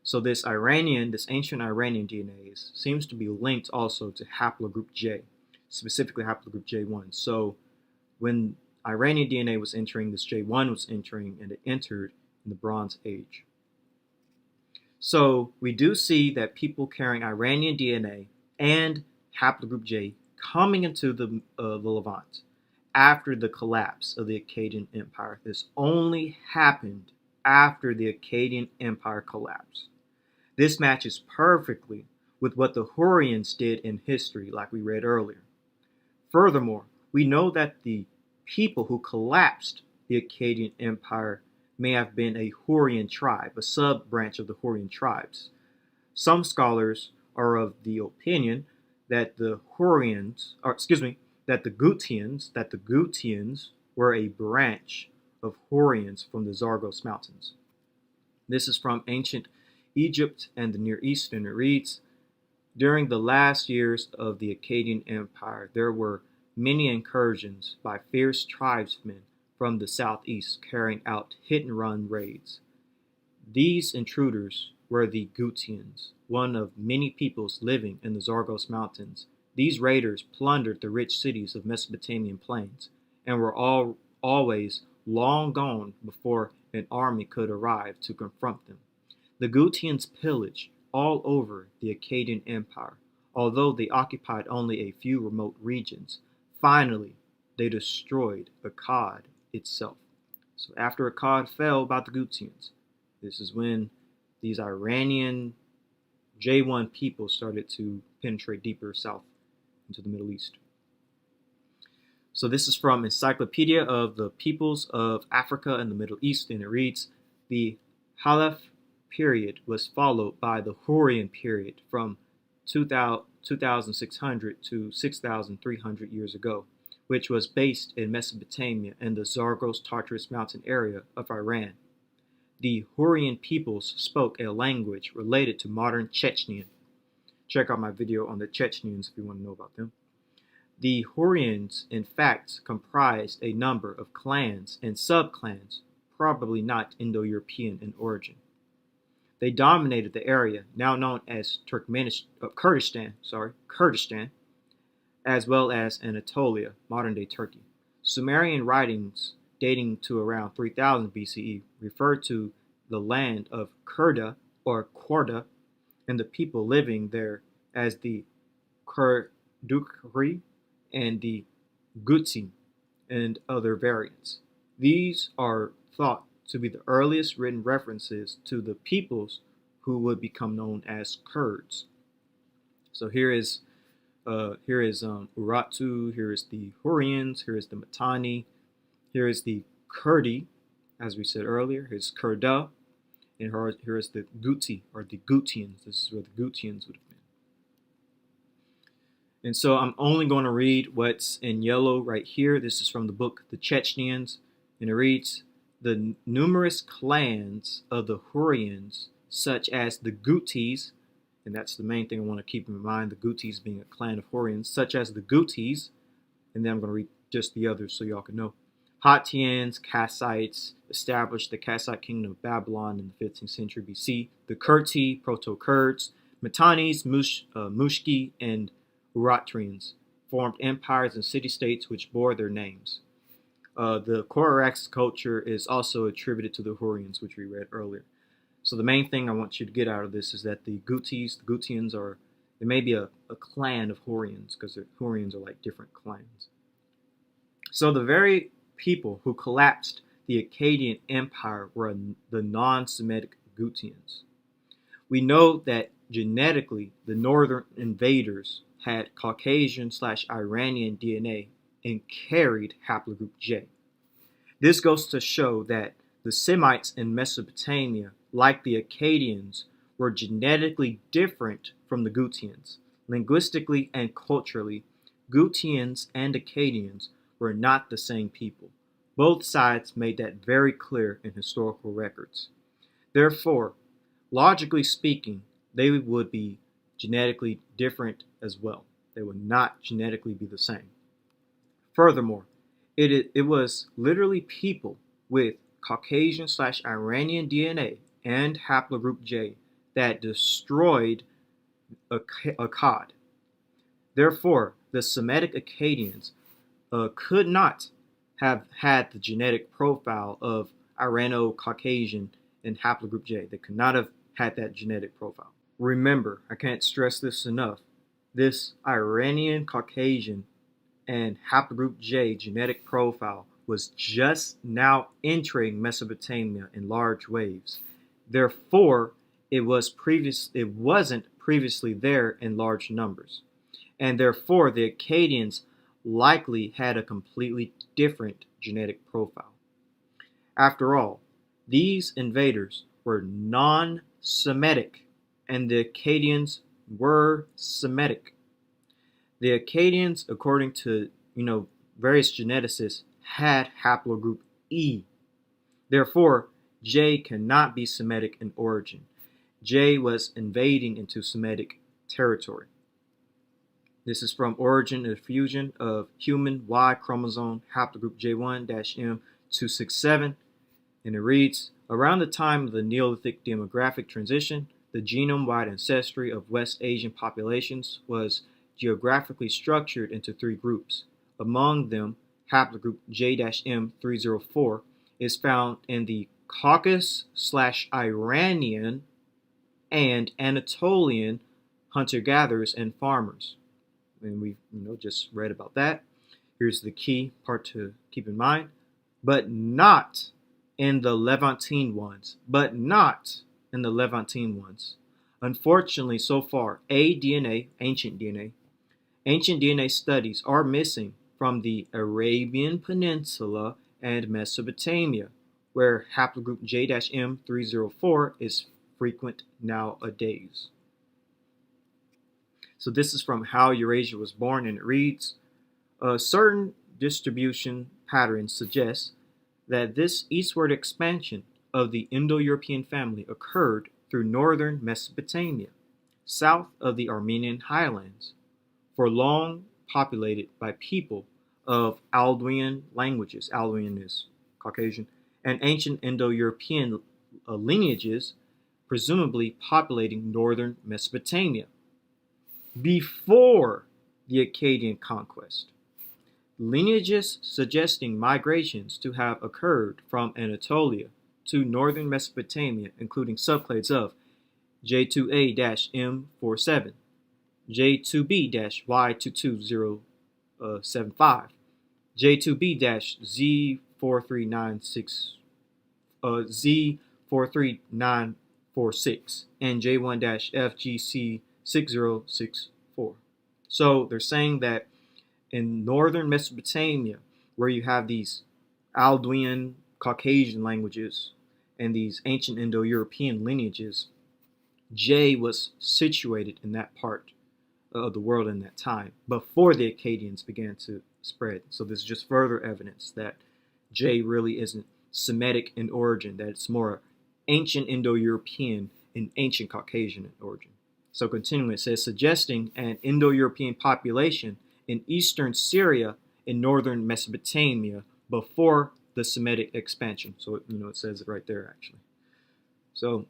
So this ancient Iranian DNA seems to be linked also to haplogroup J, specifically haplogroup J1. So when Iranian DNA was entering, this J1 was entering, and it entered in the Bronze Age. So we do see that people carrying Iranian DNA and haplogroup J coming into the Levant after the collapse of the Akkadian Empire. This only happened after the Akkadian Empire collapsed. This matches perfectly with what the Hurrians did in history, like we read earlier. Furthermore, we know that the people who collapsed the Akkadian Empire may have been a Hurrian tribe, a sub-branch of the Hurrian tribes. Some scholars are of the opinion that the Gutians were a branch of Hurrians from the Zagros Mountains. This is from ancient Egypt and the Near East, and it reads, During the last years of the Akkadian Empire, there were many incursions by fierce tribesmen from the southeast carrying out hit-and-run raids. These intruders were the Gutians, one of many peoples living in the Zagros Mountains. These raiders plundered the rich cities of Mesopotamian plains and were always long gone before an army could arrive to confront them. The Gutians pillaged all over the Akkadian Empire, although they occupied only a few remote regions. Finally, they destroyed Akkad itself. So after Akkad fell by the Gutians, this is when these Iranian J1 people started to penetrate deeper south into the Middle East. So this is from Encyclopedia of the Peoples of Africa and the Middle East, and it reads, the Halaf period was followed by the Hurrian period from 2600 to 6300 years ago, which was based in Mesopotamia and the Zagros-Tartarus mountain area of Iran. The Hurrian peoples spoke a language related to modern Chechenian. Check out my video on the Chechenians if you want to know about them. The Hurrians, in fact, comprised a number of clans and sub-clans, probably not Indo-European in origin. They dominated the area now known as Kurdistan, as well as Anatolia, modern-day Turkey. Sumerian writings dating to around 3000 BCE refer to the land of Kurda or Korda and the people living there as the Kurdukri and the Gutsin and other variants. These are thought to be the earliest written references to the peoples who would become known as Kurds. So here is Urartu, here is the Hurrians, here is the Mitanni, here is the Kurdi, as we said earlier, here's Kurda, and here is the Guti, or the Gutians. This is where the Gutians would have been. And so I'm only going to read what's in yellow right here. This is from the book The Chechenians, and it reads, the numerous clans of the Hurrians, such as the Gutis, and that's the main thing I want to keep in mind, the Gutis being a clan of Hurrians, such as the Gutis, and then I'm going to read just the others so y'all can know. Hattians, Kassites, established the Kassite kingdom of Babylon in the 15th century BC. The Kurti, Proto-Kurds, Mitannis, Mushki, and Uratrians formed empires and city-states which bore their names. The Korax culture is also attributed to the Hurrians, which we read earlier. So the main thing I want you to get out of this is that the Gutians are, there may be a clan of Hurrians, because the Hurrians are like different clans. So the very people who collapsed the Akkadian Empire were the non-Semitic Gutians. We know that genetically the northern invaders had Caucasian/Iranian DNA and carried haplogroup J. This goes to show that the Semites in Mesopotamia, like the Akkadians, were genetically different from the Gutians. Linguistically and culturally, Gutians and Akkadians were not the same people. Both sides made that very clear in historical records. Therefore, logically speaking, they would be genetically different as well. They would not genetically be the same. Furthermore, it was literally people with Caucasian/Iranian DNA and haplogroup J that destroyed Akkad. Therefore, the Semitic Akkadians could not have had the genetic profile of Irano-Caucasian and haplogroup J. They could not have had that genetic profile. Remember, I can't stress this enough, this Iranian Caucasian and haplogroup J genetic profile was just now entering Mesopotamia in large waves. Therefore, it wasn't previously there in large numbers. And therefore, the Akkadians likely had a completely different genetic profile. After all, these invaders were non-Semitic, and the Akkadians were Semitic. The Akkadians, according to various geneticists, had haplogroup E. Therefore, J cannot be Semitic in origin. J was invading into Semitic territory. This is from Origin and Fusion of Human Y Chromosome Haplogroup J1-M267, and it reads, around the time of the Neolithic demographic transition, the genome-wide ancestry of West Asian populations was geographically structured into three groups. Among them, haplogroup J-M304 is found in the Caucasus/Iranian and Anatolian hunter-gatherers and farmers. And we just read about that. Here's the key part to keep in mind. But not in the Levantine ones. Unfortunately, so far, ancient DNA studies are missing from the Arabian Peninsula and Mesopotamia, where haplogroup J-M304 is frequent nowadays. So this is from How Eurasia Was Born, and it reads, certain distribution patterns suggest that this eastward expansion of the Indo-European family occurred through northern Mesopotamia, south of the Armenian highlands, for long populated by people of Alduin languages, Alduin is Caucasian, and ancient Indo-European lineages, presumably populating northern Mesopotamia, before the Akkadian conquest. Lineages suggesting migrations to have occurred from Anatolia to northern Mesopotamia, including subclades of J2A-M47, J2B-Y22075, Z43946, and J1-FGC6064. So they're saying that in northern Mesopotamia, where you have these Alduin Caucasian languages and these ancient Indo-European lineages, J was situated in that part of the world in that time before the Akkadians began to spread. So this is just further evidence that J really isn't Semitic in origin, that it's more ancient Indo-European and ancient Caucasian in origin. So continuing, it says, suggesting an Indo-European population in eastern Syria and northern Mesopotamia before the Semitic expansion. So, it says it right there, actually. So,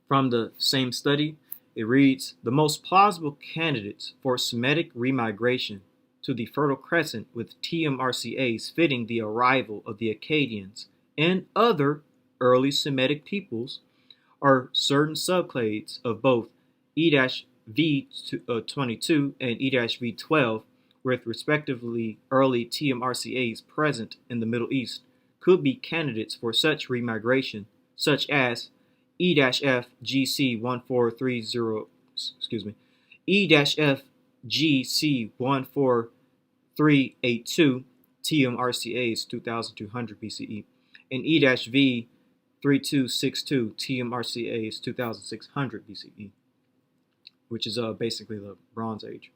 from the same study, it reads, the most plausible candidates for Semitic remigration to the Fertile Crescent with TMRCAs fitting the arrival of the Akkadians and other early Semitic peoples are certain subclades of both E-V22 and E-V12, with respectively early TMRCAs present in the Middle East, could be candidates for such remigration, such as E-FGC1430, E-FGC14382 TMRCAs 2200 BCE, and E-V3262 TMRCAs 2600 BCE, which is basically the Bronze Age.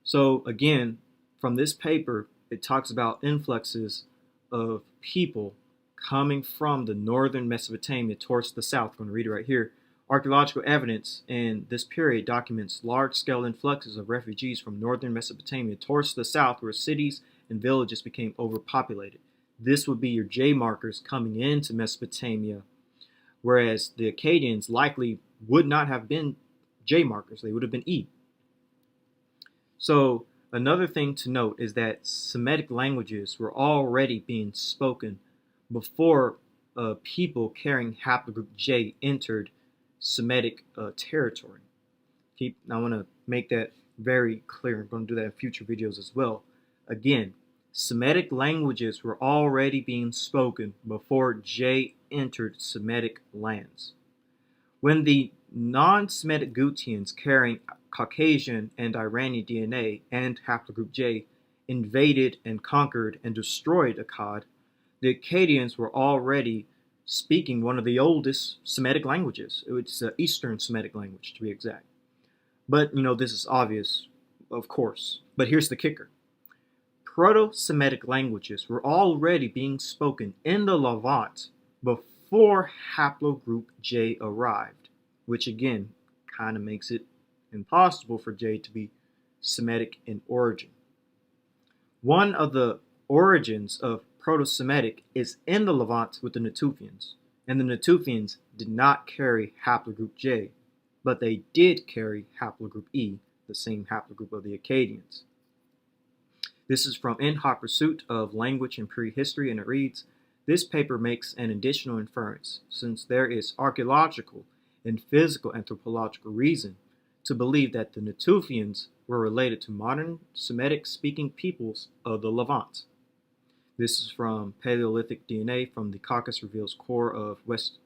So again, from this paper, it talks about influxes of people coming from the northern Mesopotamia towards the south. I'm going to read it right here. Archaeological evidence in this period documents large-scale influxes of refugees from northern Mesopotamia towards the south, where cities and villages became overpopulated. This would be your J markers coming into Mesopotamia, whereas the Akkadians likely would not have been J markers. They would have been E. So another thing to note is that Semitic languages were already being spoken before people carrying haplogroup J entered Semitic territory. I want to make that very clear. I'm going to do that in future videos as well. Again, Semitic languages were already being spoken before J entered Semitic lands. When the non-Semitic Gutians carrying Caucasian and Iranian DNA and haplogroup J invaded and conquered and destroyed Akkad, the Akkadians were already speaking one of the oldest Semitic languages. It's an Eastern Semitic language, to be exact. But, this is obvious, of course. But here's the kicker. Proto-Semitic languages were already being spoken in the Levant before haplogroup J arrived, which again kind of makes it impossible for J to be Semitic in origin. One of the origins of Proto-Semitic is in the Levant with the Natufians, and the Natufians did not carry haplogroup J, but they did carry haplogroup E, the same haplogroup of the Akkadians. This is from In Hot Pursuit of Language and Prehistory, and it reads, "This paper makes an additional inference, since there is archaeological and physical anthropological reason to believe that the Natufians were related to modern Semitic-speaking peoples of the Levant." This is from Paleolithic DNA from the Caucasus reveals core of West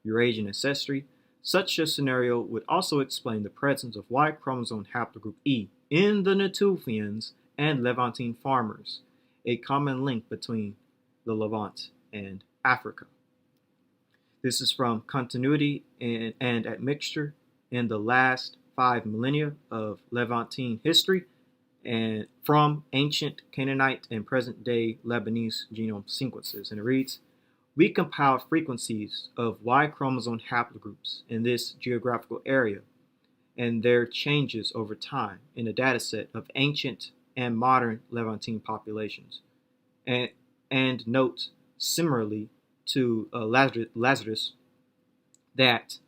Eurasian ancestry. Such a scenario would also explain the presence of Y chromosome haplogroup E in the Natufians and Levantine farmers, a common link between the Levant and Africa. This is from Continuity and Admixture in the Last 5 Millennia of Levantine History, and from Ancient Canaanite and Present-Day Lebanese Genome Sequences. And it reads, "We compiled frequencies of Y chromosome haplogroups in this geographical area and their changes over time in a dataset of ancient and modern Levantine populations, and note similarly to Lazarus that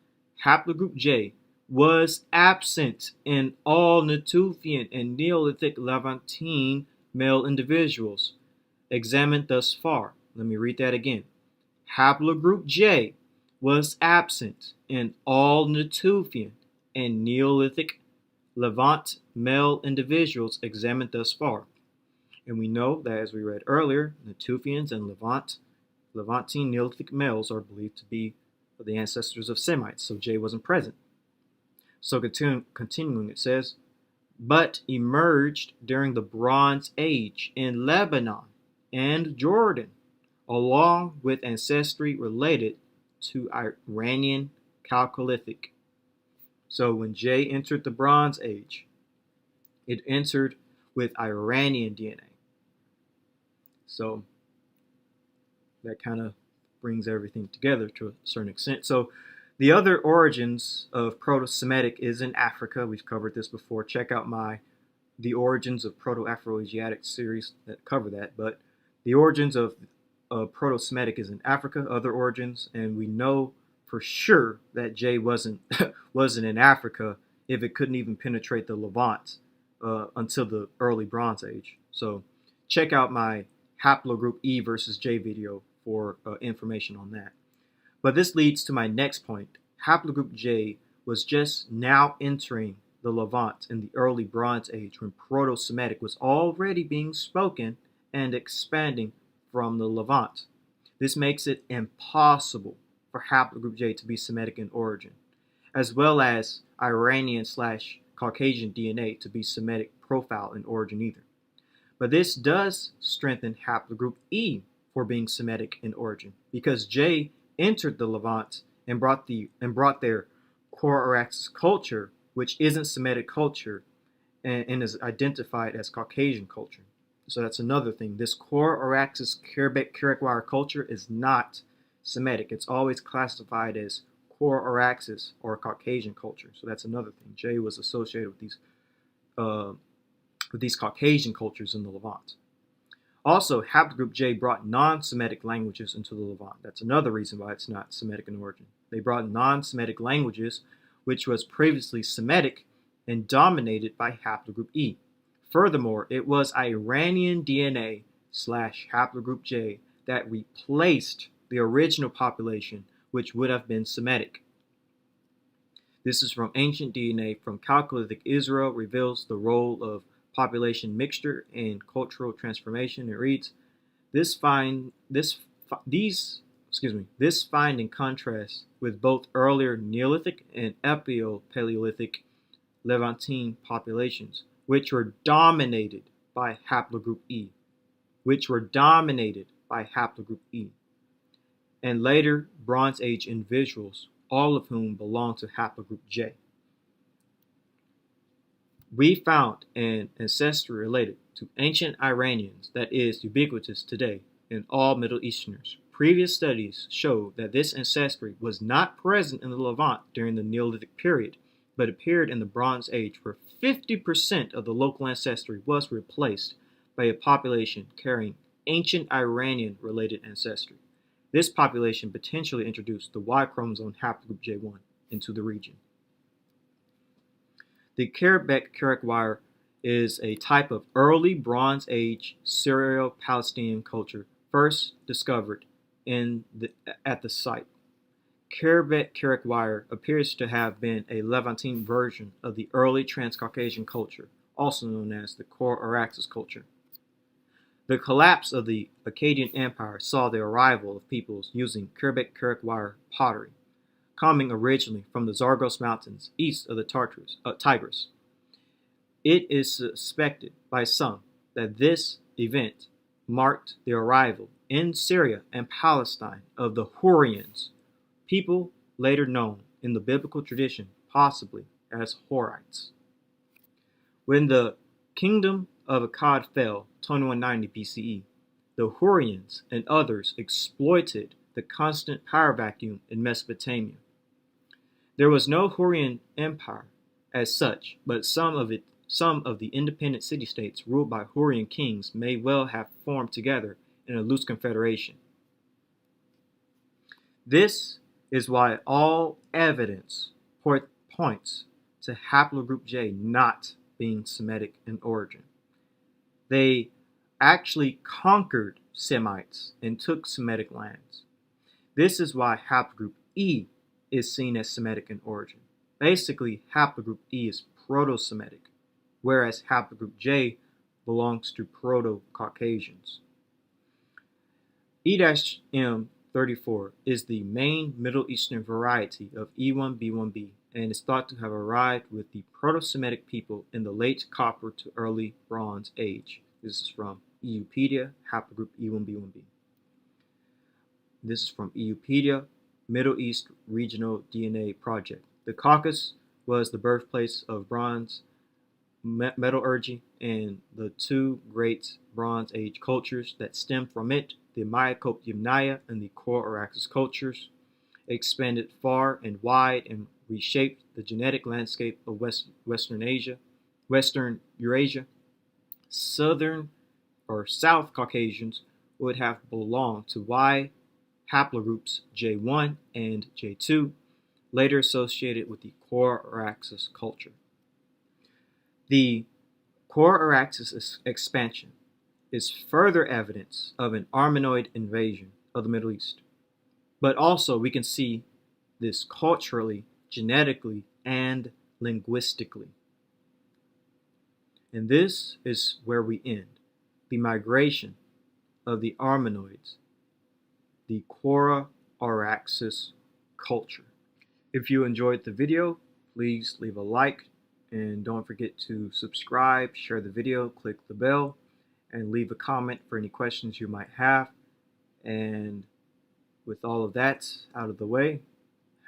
haplogroup J was absent in all Natufian and Neolithic Levantine male individuals examined thus far." Let me read that again. Haplogroup J was absent in all Natufian and Neolithic Levant male individuals examined thus far. And we know that, as we read earlier, Natufians and Levantine Neolithic males are believed to be the ancestors of Semites, so J wasn't present. So continuing, it says, "but emerged during the Bronze Age in Lebanon and Jordan, along with ancestry related to Iranian Chalcolithic." So when J entered the Bronze Age, it entered with Iranian DNA. So that kind of brings everything together to a certain extent. So the other origins of Proto-Semitic is in Africa. We've covered this before. Check out the Origins of Proto-Afro-Asiatic series that cover that. But the origins of Proto-Semitic is in Africa, other origins, and we know for sure that J wasn't in Africa if it couldn't even penetrate the Levant until the early Bronze Age. So check out my haplogroup E versus J video for information on that. But this leads to my next point. Haplogroup J was just now entering the Levant in the early Bronze Age when Proto-Semitic was already being spoken and expanding from the Levant. This makes it impossible for haplogroup J to be Semitic in origin, as well as Iranian/Caucasian DNA to be Semitic profile in origin either. But this does strengthen haplogroup E for being Semitic in origin, because J entered the Levant and brought their core Araxes culture, which isn't Semitic culture, and is identified as Caucasian culture. So that's another thing. This core Araxes Quechua culture is not Semitic. It's always classified as core Araxes or Caucasian culture. So that's another thing. J was associated with these Caucasian cultures in the Levant. Also, haplogroup J brought non-Semitic languages into the Levant. That's another reason why it's not Semitic in origin. They brought non-Semitic languages, which was previously Semitic and dominated by haplogroup E. Furthermore, it was Iranian DNA / haplogroup J that replaced the original population, which would have been Semitic. This is from Ancient DNA from Chalcolithic Israel, reveals the role of population mixture in cultural transformation. It reads, this finding contrasts with both earlier Neolithic and Epio-Paleolithic Levantine populations, which were dominated by haplogroup E, and later Bronze Age individuals, all of whom belong to haplogroup J. We found an ancestry related to ancient Iranians that is ubiquitous today in all Middle Easterners. Previous studies show that this ancestry was not present in the Levant during the Neolithic period, but appeared in the Bronze Age, where 50% of the local ancestry was replaced by a population carrying ancient Iranian-related ancestry. This population potentially introduced the Y chromosome haplogroup J1 into the region. The Karabekh wire is a type of early Bronze Age Syro-Palestinian culture first discovered at the site. Karabekh wire appears to have been a Levantine version of the early Transcaucasian culture, also known as the Core-Araxes culture. The collapse of the Akkadian Empire saw the arrival of peoples using Karabekh wire pottery, coming originally from the Zagros Mountains east of the Tigris. It is suspected by some that this event marked the arrival in Syria and Palestine of the Hurrians, people later known in the biblical tradition possibly as Horites. When the kingdom of Akkad fell 2190 BCE, the Hurrians and others exploited the constant power vacuum in Mesopotamia. There was no Hurrian empire as such, but some of the independent city-states ruled by Hurrian kings may well have formed together in a loose confederation. This is why all evidence points to haplogroup J not being Semitic in origin. They actually conquered Semites and took Semitic lands. This is why haplogroup E is seen as Semitic in origin. Basically, haplogroup E is Proto-Semitic, whereas haplogroup J belongs to Proto-Caucasians. E-M34 is the main Middle Eastern variety of E1B1b and is thought to have arrived with the Proto-Semitic people in the late Copper to early Bronze Age. This is from EUpedia, haplogroup E1B1b. This is from EUpedia, Middle East Regional DNA Project. The Caucasus was the birthplace of bronze metallurgy and the two great Bronze Age cultures that stem from it, the Maya and the Core-Araxes cultures, expanded far and wide and reshaped the genetic landscape of Western Eurasia. Southern or South Caucasians would have belonged to Y haplogroups J1 and J2, later associated with the Core-Araxes culture. The Core-Araxes expansion is further evidence of an Armenoid invasion of the Middle East. But also we can see this culturally, genetically, and linguistically. And this is where we end. The migration of the Armenoids, the Core-Araxes culture. If you enjoyed the video, please leave a like and don't forget to subscribe, share the video, click the bell, and leave a comment for any questions you might have. And with all of that out of the way,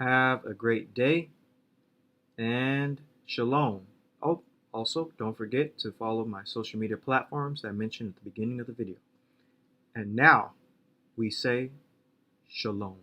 have a great day and shalom. Oh, also don't forget to follow my social media platforms that I mentioned at the beginning of the video. And now we say shalom.